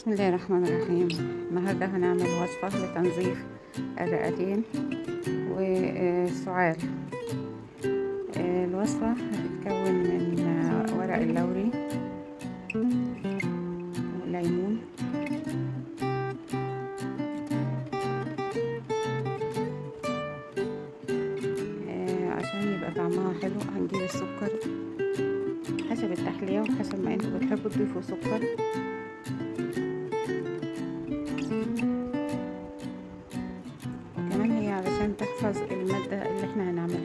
بسم الله الرحمن الرحيم. النهاردة هنعمل وصفة لتنظيف الرئتين والسعال. الوصفة هتتكون من ورق اللوري وليمون عشان يبقى طعمها حلو. هنجيب السكر حسب التحلية وحسب ما انتوا بتحبوا تضيفوا سكر. وكمان هي علشان تحفظ المادة اللي احنا هنعملها،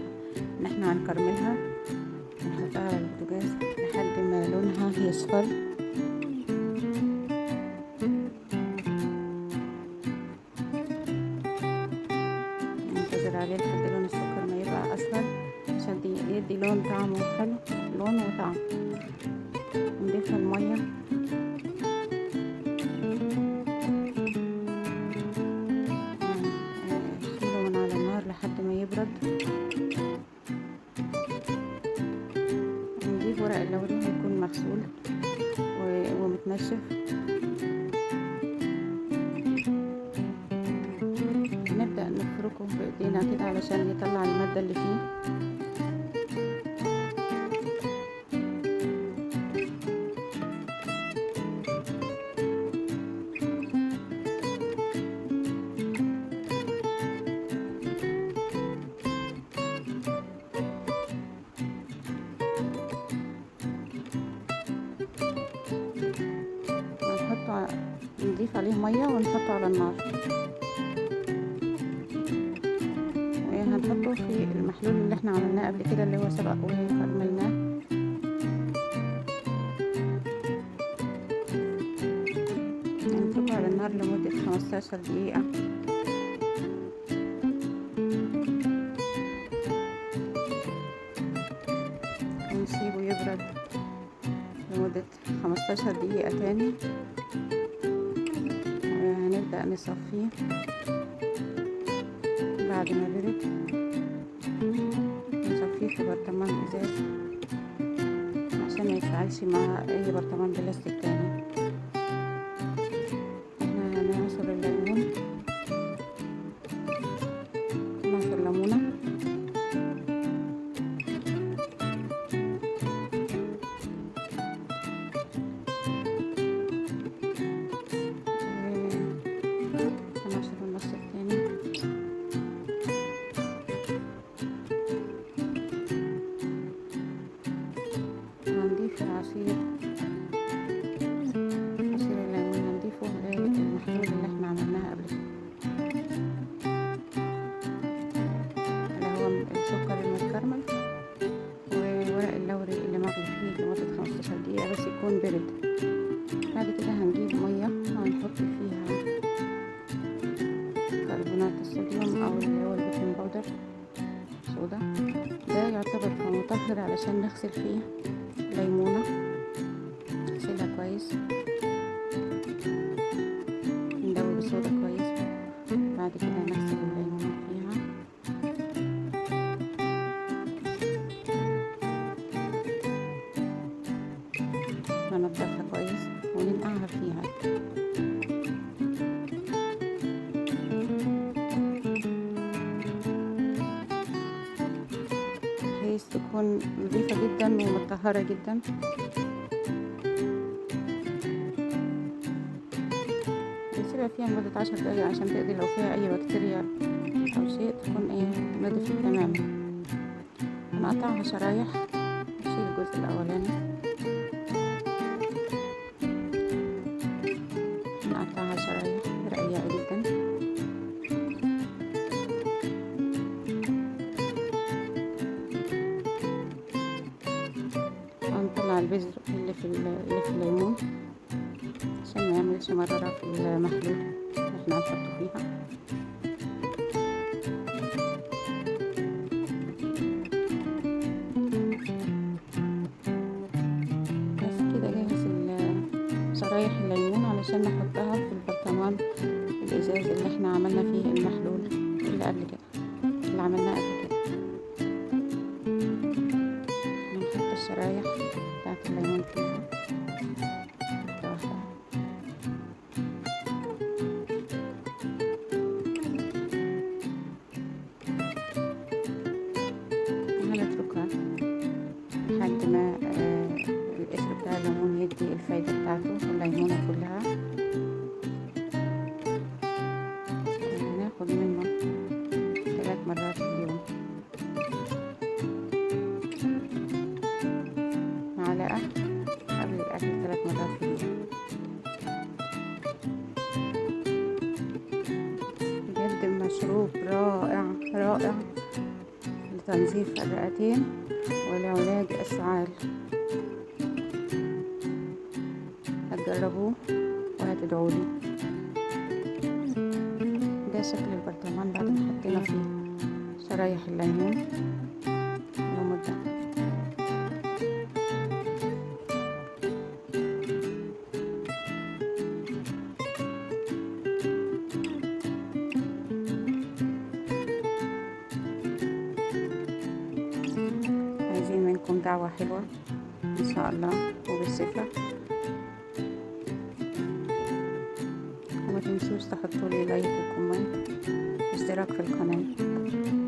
ان احنا هنكرملها ونحطها على البوتاجاز لحد ما لونها يصفر. ننتظر عليه لحد لون السكر ما يبقى اصفر عشان يدي لون طعمه حلو، لون وطعم. نضيف المية نشيله من على النار لحد ما يبرد. نجيب ورق اللوري هيكون مغسول ومتنشف. نبدأ نفركه بإيدينا كده علشان يطلع المادة اللي فيه. نضيف عليه ميه ونحطه على النار، وهنحطه في المحلول اللي احنا عملناه قبل كده اللي هو سبق وكرملناه. هنتركه على النار لمدة 15 دقيقة. ونسيبه يبرد لمدة 15 دقيقة تاني. هنبدأ نصفيه بعد ما برد. نصفيه في برطمان ازاز عشان ما يتفاعلش مع اي برطمان بلاستيك تاني. احنا هنعصر الليمون، نعصر ليمونة عصير الليمون. هنضيفه للمحلول اللي احنا عملناها قبل كده اللي هو السكر المتكرمل وورق اللوري اللي مغلي فيه لمدة 15 دقيقة بس يكون برد. بعد كده هنجيب مية وهنحط فيها كربونات الصوديوم او اللي هو البيكنج باودر صودا. ده يعتبر كمطهر علشان نغسل فيه ليمونة. نغسلها كويس، ندوب الصودا كويس. بعد كده نغسل الليمونة فيها. ننضفها كويس وننقعها فيها. بحيث تكون نظيفة جدا ومطهرة جدا. نسيبها فيها لمدة 10 دقايق عشان تقضي لو فيها أي بكتيريا أو شيء تكون نضفت تماما. هنقطعها شرايح، نشيل الجزء الأولاني، نقطعها شرايح رقيقة جدا. هنطلع البذر اللي في الليمون عشان ما يعملش مرارة في المحلول اللي احنا هنحطه فيها. بس كده جاهز شرايح الليمون علشان نحطها في البرطمان الازاز اللي احنا عملنا فيه المحلول اللي قبل كده، اللي عملناه قبل كده. هنحط الشرايح بتاعت الليمون فيها واحدة واحدة. بتاعته والليمونة كلها. هناخد منه 3 مرات في اليوم، معلقة قبل الأكل 3 مرات في اليوم. بجد مشروب رائع رائع لتنظيف الرئتين ولعلاج السعال. هتجربوه وهتدعولي. ده شكل البرطمان بعد ما حطينا فيه شرايح الليمون لمدة. عايزين منكم دعوة حلوة إن شاء الله وبالشفاء. وما تنسوش تحطوا لي لايك وكومنت واشتراك في القناة.